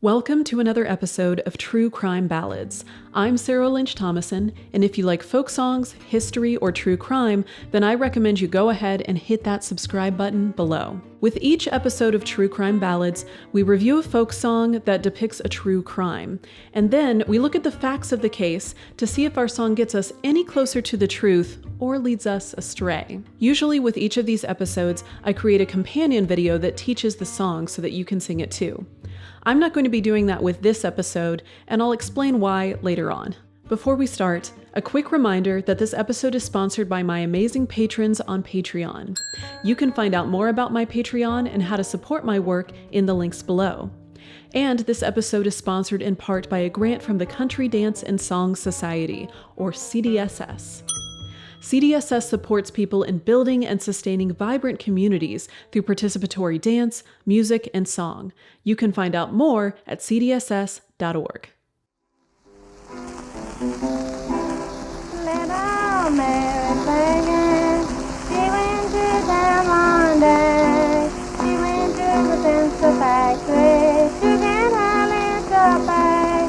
Welcome to another episode of True Crime Ballads. I'm Saro Lynch-Thomason, and if you like folk songs, history, or true crime, then I recommend you go ahead and hit that subscribe button below. With each episode of True Crime Ballads, we review a folk song that depicts a true crime, and then we look at the facts of the case to see if our song gets us any closer to the truth or leads us astray. Usually with each of these episodes, I create a companion video that teaches the song so that you can sing it too. I'm not going to be doing that with this episode, and I'll explain why later on. Before we start, a quick reminder that this episode is sponsored by my amazing patrons on Patreon. You can find out more about my Patreon and how to support my work in the links below. And this episode is sponsored in part by a grant from the Country Dance and Song Society, or CDSS. CDSS supports people in building and sustaining vibrant communities through participatory dance, music, and song. You can find out more at cdss.org. Little Mary Phagan, she went to town one day. She went to the pencil factory to get her little pay.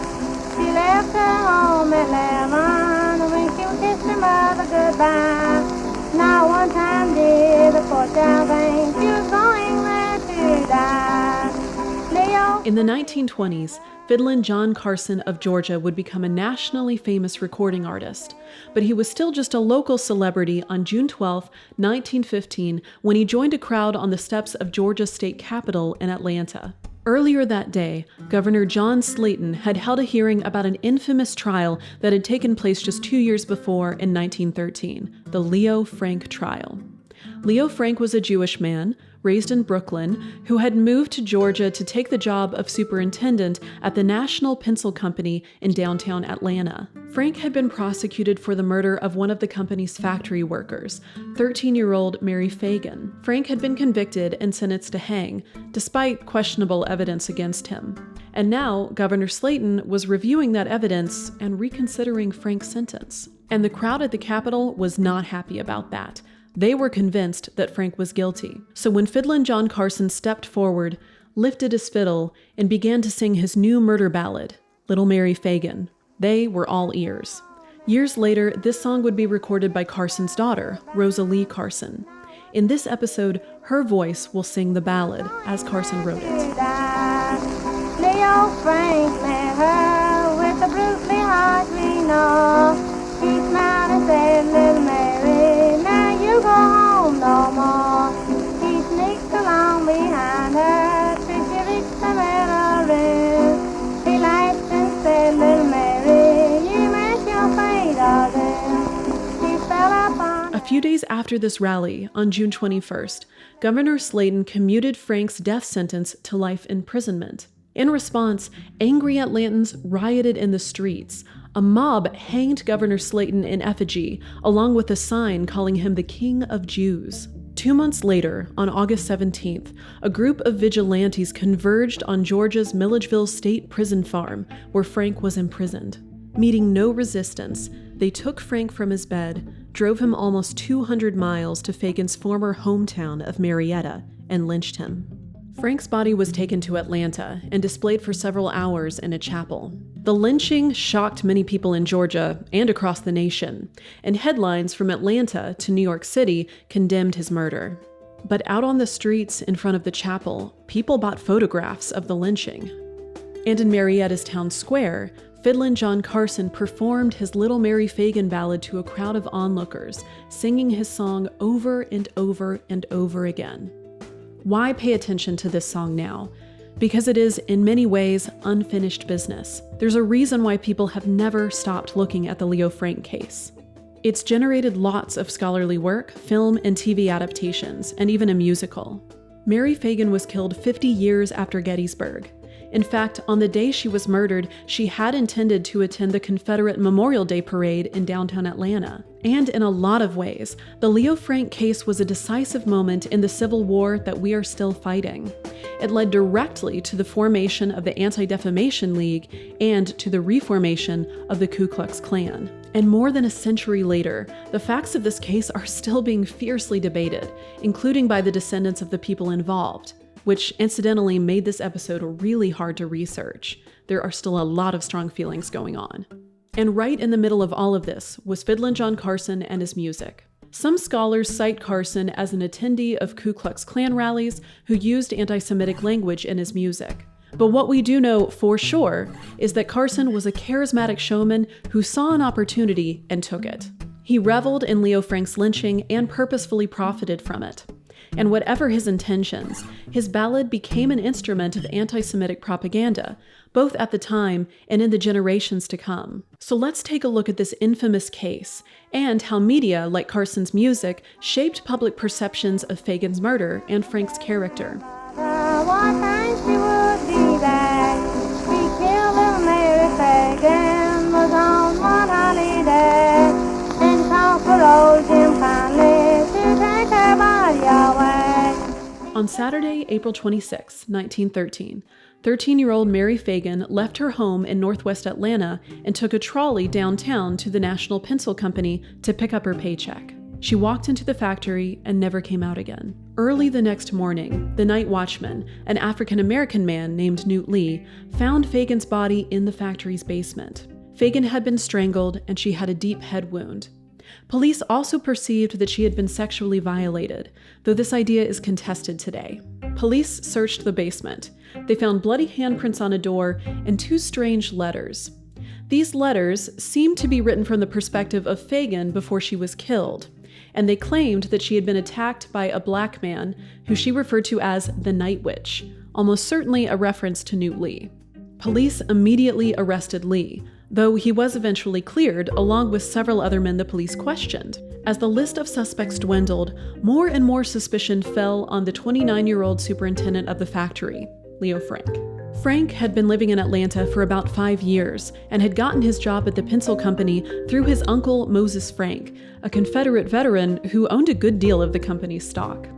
She left her home at 11 when she kissed her mother goodbye. Not one time did the poor child think she was going there to die. Leo. In the 1920s, Fiddlin' John Carson of Georgia would become a nationally famous recording artist, but he was still just a local celebrity on June 12, 1915, when he joined a crowd on the steps of Georgia's state capitol in Atlanta. Earlier that day, Governor John Slayton had held a hearing about an infamous trial that had taken place just 2 years before in 1913, the Leo Frank trial. Leo Frank was a Jewish man, raised in Brooklyn, who had moved to Georgia to take the job of superintendent at the National Pencil Company in downtown Atlanta. Frank had been prosecuted for the murder of one of the company's factory workers, 13-year-old Mary Phagan. Frank had been convicted and sentenced to hang, despite questionable evidence against him. And now, Governor Slayton was reviewing that evidence and reconsidering Frank's sentence. And the crowd at the Capitol was not happy about that. They were convinced that Frank was guilty. So when Fiddlin' John Carson stepped forward, lifted his fiddle, and began to sing his new murder ballad, Little Mary Phagan, they were all ears. Years later, this song would be recorded by Carson's daughter, Rosalie Carson. In this episode, her voice will sing the ballad as Carson wrote it. Leo Frank met her with a brutally hard Reno. He smiled and said, Little Mary, now you go home no more. He sneaked along behind her till she reached the middle room. He laughed and said, Little Mary, you met your fate all then. He fell upon. A few days after this rally, on June 21st, Governor Slayton commuted Frank's death sentence to life imprisonment. In response, angry Atlantans rioted in the streets. A mob hanged Governor Slayton in effigy, along with a sign calling him the King of Jews. 2 months later, on August 17th, a group of vigilantes converged on Georgia's Milledgeville State Prison Farm, where Frank was imprisoned. Meeting no resistance, they took Frank from his bed, drove him almost 200 miles to Phagan's former hometown of Marietta, and lynched him. Frank's body was taken to Atlanta and displayed for several hours in a chapel. The lynching shocked many people in Georgia and across the nation, and headlines from Atlanta to New York City condemned his murder. But out on the streets in front of the chapel, people bought photographs of the lynching. And in Marietta's town square, Fiddlin' John Carson performed his Little Mary Phagan ballad to a crowd of onlookers, singing his song over and over and over again. Why pay attention to this song now? Because it is, in many ways, unfinished business. There's a reason why people have never stopped looking at the Leo Frank case. It's generated lots of scholarly work, film and TV adaptations, and even a musical. Mary Phagan was killed 50 years after Gettysburg. In fact, on the day she was murdered, she had intended to attend the Confederate Memorial Day Parade in downtown Atlanta. And in a lot of ways, the Leo Frank case was a decisive moment in the Civil War that we are still fighting. It led directly to the formation of the Anti-Defamation League and to the reformation of the Ku Klux Klan. And more than a century later, the facts of this case are still being fiercely debated, including by the descendants of the people involved. which incidentally made this episode really hard to research. There are still a lot of strong feelings going on. And right in the middle of all of this was Fiddlin' John Carson and his music. Some scholars cite Carson as an attendee of Ku Klux Klan rallies who used anti-Semitic language in his music. But what we do know for sure is that Carson was a charismatic showman who saw an opportunity and took it. He reveled in Leo Frank's lynching and purposefully profited from it. And whatever his intentions, his ballad became an instrument of anti-Semitic propaganda, both at the time and in the generations to come. So let's take a look at this infamous case and how media, like Carson's music, shaped public perceptions of Phagan's murder and Frank's character. One time she would be back. She killed little Mary Phagan, was on one holiday, and called for old Jim Conley to take her body away. On Saturday, April 26, 1913, 13-year-old Mary Phagan left her home in northwest Atlanta and took a trolley downtown to the National Pencil Company to pick up her paycheck. She walked into the factory and never came out again. Early the next morning, the night watchman, an African-American man named Newt Lee, found Phagan's body in the factory's basement. Phagan had been strangled and she had a deep head wound. Police also perceived that she had been sexually violated, though this idea is contested today. Police searched the basement. They found bloody handprints on a door and 2 strange letters. These letters seemed to be written from the perspective of Phagan before she was killed, and they claimed that she had been attacked by a black man who she referred to as the Night Witch, almost certainly a reference to Newt Lee. Police immediately arrested Lee, though he was eventually cleared along with several other men the police questioned. As the list of suspects dwindled, more and more suspicion fell on the 29-year-old superintendent of the factory, Leo Frank. Frank had been living in Atlanta for about 5 years and had gotten his job at the pencil company through his uncle Moses Frank, a Confederate veteran who owned a good deal of the company's stock.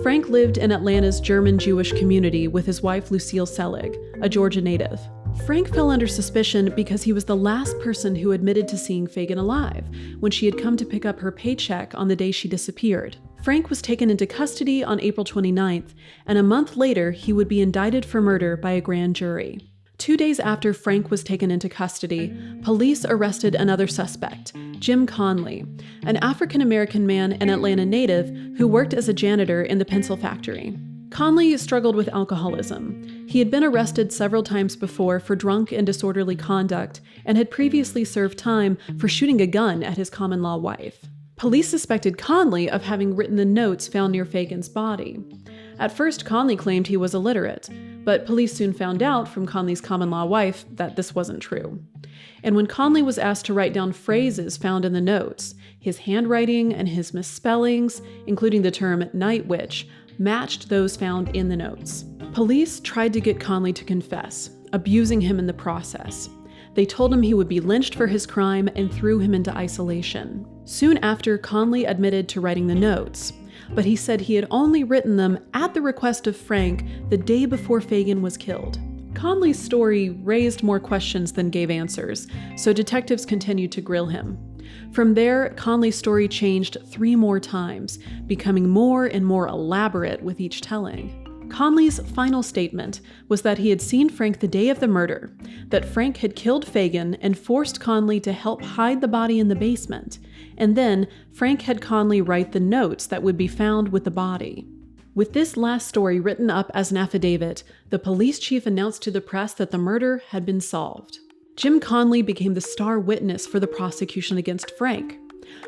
Frank lived in Atlanta's German Jewish community with his wife Lucille Selig, a Georgia native. Frank fell under suspicion because he was the last person who admitted to seeing Phagan alive when she had come to pick up her paycheck on the day she disappeared. Frank was taken into custody on April 29th, and a month later he would be indicted for murder by a grand jury. 2 days after Frank was taken into custody, police arrested another suspect, Jim Conley, an African-American man and Atlanta native who worked as a janitor in the pencil factory. Conley struggled with alcoholism. He had been arrested several times before for drunk and disorderly conduct and had previously served time for shooting a gun at his common-law wife. Police suspected Conley of having written the notes found near Phagan's body. At first, Conley claimed he was illiterate, but police soon found out from Conley's common-law wife that this wasn't true. And when Conley was asked to write down phrases found in the notes, his handwriting and his misspellings, including the term night witch, matched those found in the notes. Police tried to get Conley to confess, abusing him in the process. They told him he would be lynched for his crime and threw him into isolation. Soon after, Conley admitted to writing the notes, but he said he had only written them at the request of Frank the day before Phagan was killed. Conley's story raised more questions than gave answers, so detectives continued to grill him. From there, Conley's story changed 3 more times, becoming more and more elaborate with each telling. Conley's final statement was that he had seen Frank the day of the murder, that Frank had killed Phagan and forced Conley to help hide the body in the basement, and then Frank had Conley write the notes that would be found with the body. With this last story written up as an affidavit, the police chief announced to the press that the murder had been solved. Jim Conley became the star witness for the prosecution against Frank.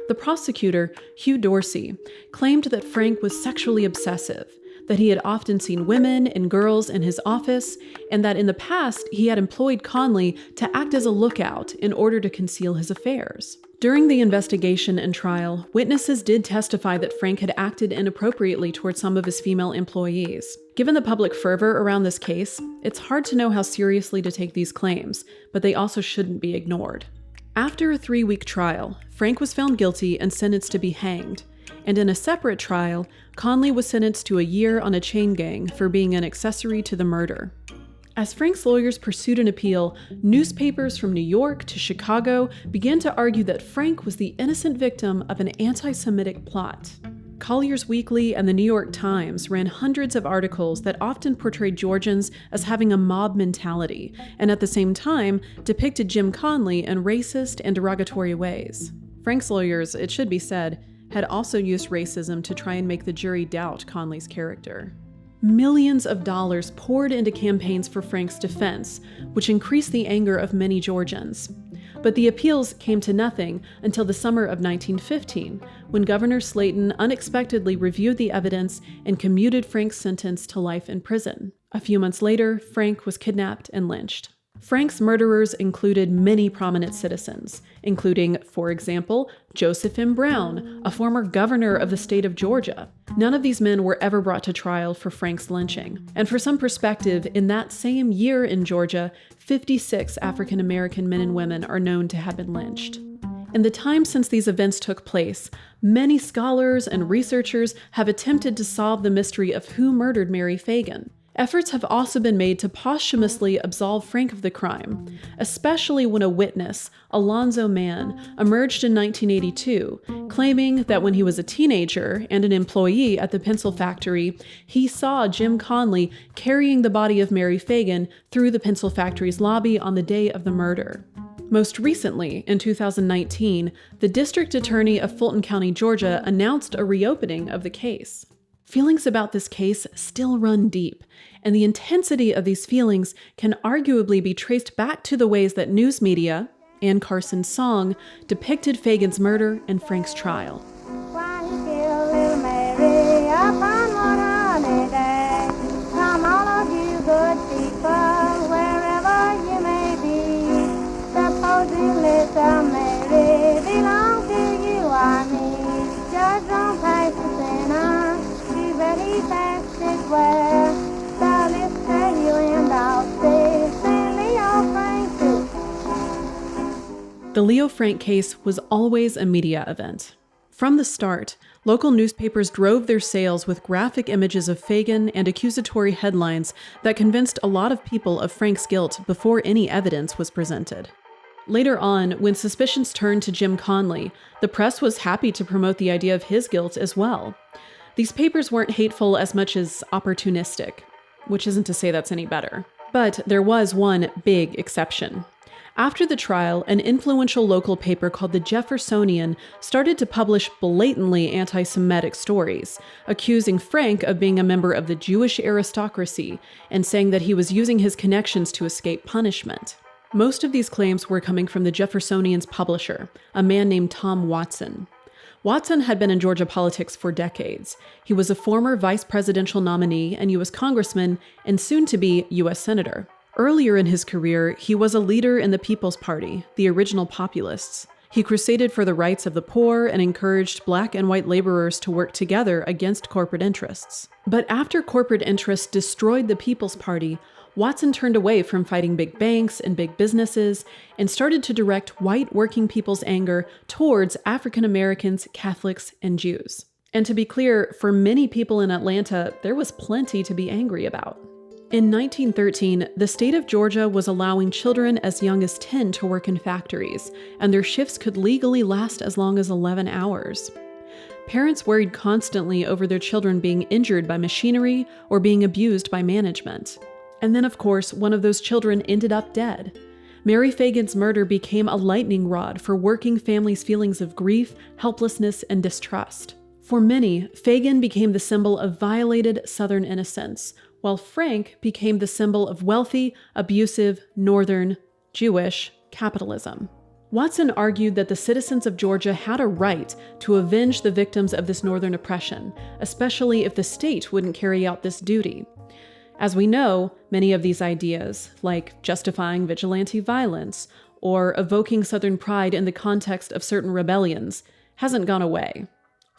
The prosecutor, Hugh Dorsey, claimed that Frank was sexually obsessive, that he had often seen women and girls in his office, and that in the past he had employed Conley to act as a lookout in order to conceal his affairs. During the investigation and trial, witnesses did testify that Frank had acted inappropriately toward some of his female employees. Given the public fervor around this case, it's hard to know how seriously to take these claims, but they also shouldn't be ignored. After a 3-week trial, Frank was found guilty and sentenced to be hanged, and in a separate trial, Conley was sentenced to a year on a chain gang for being an accessory to the murder. As Frank's lawyers pursued an appeal, newspapers from New York to Chicago began to argue that Frank was the innocent victim of an anti-Semitic plot. Collier's Weekly and the New York Times ran hundreds of articles that often portrayed Georgians as having a mob mentality, and at the same time depicted Jim Conley in racist and derogatory ways. Frank's lawyers, it should be said, had also used racism to try and make the jury doubt Conley's character. Millions of dollars poured into campaigns for Frank's defense, which increased the anger of many Georgians. But the appeals came to nothing until the summer of 1915, when Governor Slayton unexpectedly reviewed the evidence and commuted Frank's sentence to life in prison. A few months later, Frank was kidnapped and lynched. Frank's murderers included many prominent citizens, including, for example, Joseph M. Brown, a former governor of the state of Georgia. None of these men were ever brought to trial for Frank's lynching. And for some perspective, in that same year in Georgia, 56 African American men and women are known to have been lynched. In the time since these events took place, many scholars and researchers have attempted to solve the mystery of who murdered Mary Phagan. Efforts have also been made to posthumously absolve Frank of the crime, especially when a witness, Alonzo Mann, emerged in 1982, claiming that when he was a teenager and an employee at the pencil factory, he saw Jim Conley carrying the body of Mary Phagan through the pencil factory's lobby on the day of the murder. Most recently, in 2019, the district attorney of Fulton County, Georgia, announced a reopening of the case. Feelings about this case still run deep, and the intensity of these feelings can arguably be traced back to the ways that news media, and Carson's song, depicted Phagan's murder and Frank's trial. Why he killed little Mary up on one honey day. Come all of you good people, wherever you may be. Supposing little Mary belongs to you or me. Judge don't place the sinner. But he passed it well. So let's tell you and I'll say, Leo Frank too. The Leo Frank case was always a media event. From the start, local newspapers drove their sales with graphic images of Phagan and accusatory headlines that convinced a lot of people of Frank's guilt before any evidence was presented. Later on, when suspicions turned to Jim Conley, the press was happy to promote the idea of his guilt as well. These papers weren't hateful as much as opportunistic, which isn't to say that's any better. But there was one big exception. After the trial, an influential local paper called the Jeffersonian started to publish blatantly anti-Semitic stories, accusing Frank of being a member of the Jewish aristocracy and saying that he was using his connections to escape punishment. Most of these claims were coming from the Jeffersonian's publisher, a man named Tom Watson. Watson had been in Georgia politics for decades. He was a former vice presidential nominee and U.S. congressman and soon-to-be U.S. senator. Earlier in his career, he was a leader in the People's Party, the original Populists. He crusaded for the rights of the poor and encouraged black and white laborers to work together against corporate interests. But after corporate interests destroyed the People's Party, Watson turned away from fighting big banks and big businesses and started to direct white working people's anger towards African Americans, Catholics, and Jews. And to be clear, for many people in Atlanta, there was plenty to be angry about. In 1913, the state of Georgia was allowing children as young as 10 to work in factories, and their shifts could legally last as long as 11 hours. Parents worried constantly over their children being injured by machinery or being abused by management. And then, of course, one of those children ended up dead. Mary Phagan's murder became a lightning rod for working families' feelings of grief, helplessness, and distrust. For many, Phagan became the symbol of violated Southern innocence, while Frank became the symbol of wealthy, abusive, Northern, Jewish capitalism. Watson argued that the citizens of Georgia had a right to avenge the victims of this Northern oppression, especially if the state wouldn't carry out this duty. As we know, many of these ideas, like justifying vigilante violence or evoking Southern pride in the context of certain rebellions, hasn't gone away.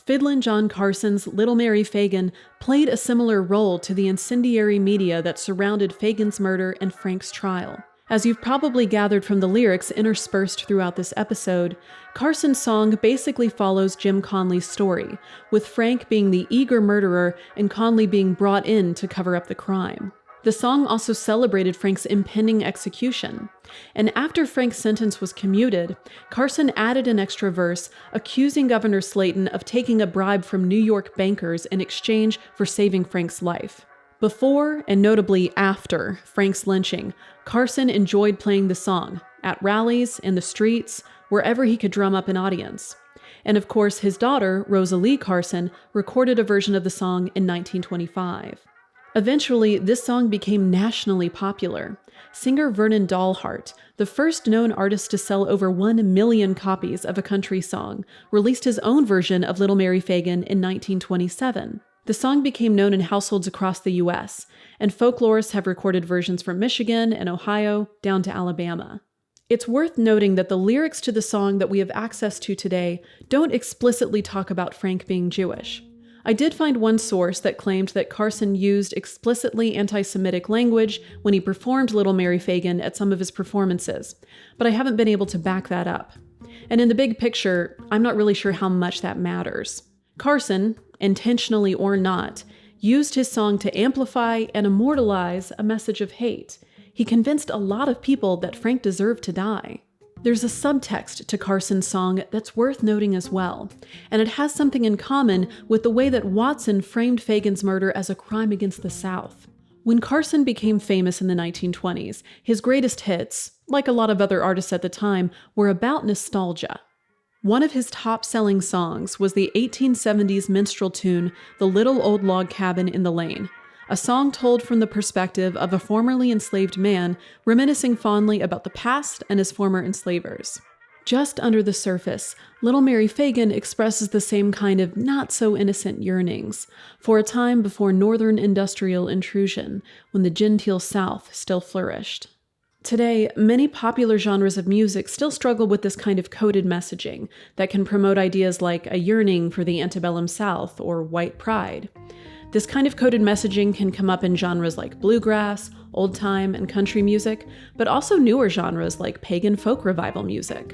Fiddlin' John Carson's Little Mary Phagan played a similar role to the incendiary media that surrounded Phagan's murder and Frank's trial. As you've probably gathered from the lyrics interspersed throughout this episode, Carson's song basically follows Jim Conley's story, with Frank being the eager murderer and Conley being brought in to cover up the crime. The song also celebrated Frank's impending execution. And after Frank's sentence was commuted, Carson added an extra verse accusing Governor Slayton of taking a bribe from New York bankers in exchange for saving Frank's life. Before, and notably after, Frank's lynching, Carson enjoyed playing the song at rallies, in the streets, wherever he could drum up an audience. And of course, his daughter, Rosalie Carson, recorded a version of the song in 1925. Eventually, this song became nationally popular. Singer Vernon Dalhart, the first known artist to sell over 1 million copies of a country song, released his own version of Little Mary Phagan in 1927. The song became known in households across the U.S., and folklorists have recorded versions from Michigan and Ohio down to Alabama. It's worth noting that the lyrics to the song that we have access to today don't explicitly talk about Frank being Jewish. I did find one source that claimed that Carson used explicitly anti-Semitic language when he performed Little Mary Phagan at some of his performances, but I haven't been able to back that up. And in the big picture, I'm not really sure how much that matters. Carson, intentionally or not, used his song to amplify and immortalize a message of hate. He convinced a lot of people that Frank deserved to die. There's a subtext to Carson's song that's worth noting as well, and it has something in common with the way that Watson framed Phagan's murder as a crime against the South. When Carson became famous in the 1920s, his greatest hits, like a lot of other artists at the time, were about nostalgia. One of his top-selling songs was the 1870s minstrel tune, The Little Old Log Cabin in the Lane, a song told from the perspective of a formerly enslaved man reminiscing fondly about the past and his former enslavers. Just under the surface, Little Mary Phagan expresses the same kind of not-so-innocent yearnings for a time before northern industrial intrusion, when the genteel South still flourished. Today, many popular genres of music still struggle with this kind of coded messaging that can promote ideas like a yearning for the antebellum South or white pride. This kind of coded messaging can come up in genres like bluegrass, old-time, and country music, but also newer genres like pagan folk revival music.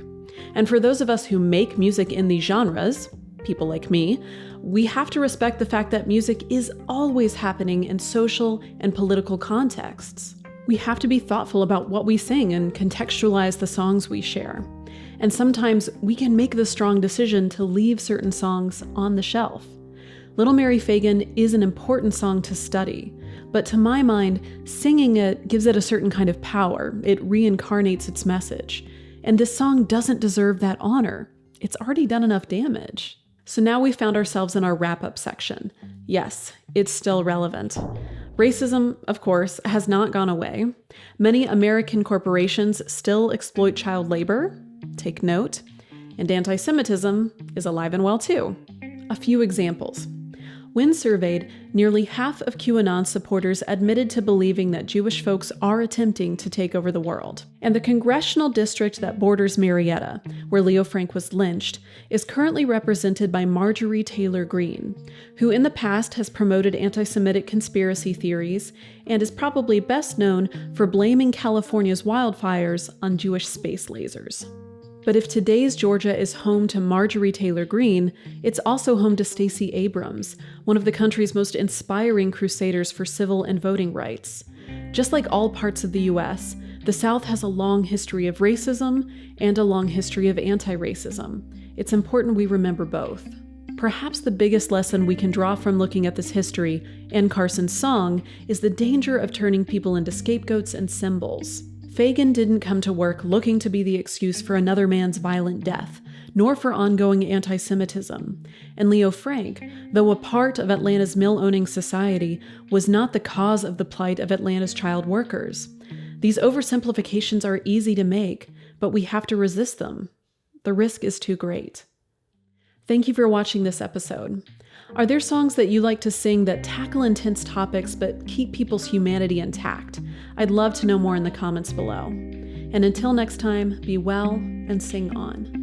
And for those of us who make music in these genres, people like me, we have to respect the fact that music is always happening in social and political contexts. We have to be thoughtful about what we sing and contextualize the songs we share. And sometimes we can make the strong decision to leave certain songs on the shelf. Little Mary Phagan is an important song to study, but to my mind, singing it gives it a certain kind of power. It reincarnates its message. And this song doesn't deserve that honor. It's already done enough damage. So now we found ourselves in our wrap-up section. Yes, it's still relevant. Racism, of course, has not gone away. Many American corporations still exploit child labor. Take note. And anti-Semitism is alive and well too. A few examples. When surveyed, nearly half of QAnon supporters admitted to believing that Jewish folks are attempting to take over the world. And the congressional district that borders Marietta, where Leo Frank was lynched, is currently represented by Marjorie Taylor Greene, who in the past has promoted anti-Semitic conspiracy theories and is probably best known for blaming California's wildfires on Jewish space lasers. But if today's Georgia is home to Marjorie Taylor Greene, it's also home to Stacey Abrams, one of the country's most inspiring crusaders for civil and voting rights. Just like all parts of the U.S., the South has a long history of racism and a long history of anti-racism. It's important we remember both. Perhaps the biggest lesson we can draw from looking at this history and Carson's song is the danger of turning people into scapegoats and symbols. Phagan didn't come to work looking to be the excuse for another man's violent death, nor for ongoing anti-Semitism. And Leo Frank, though a part of Atlanta's mill-owning society, was not the cause of the plight of Atlanta's child workers. These oversimplifications are easy to make, but we have to resist them. The risk is too great. Thank you for watching this episode. Are there songs that you like to sing that tackle intense topics but keep people's humanity intact? I'd love to know more in the comments below. And until next time, be well and sing on.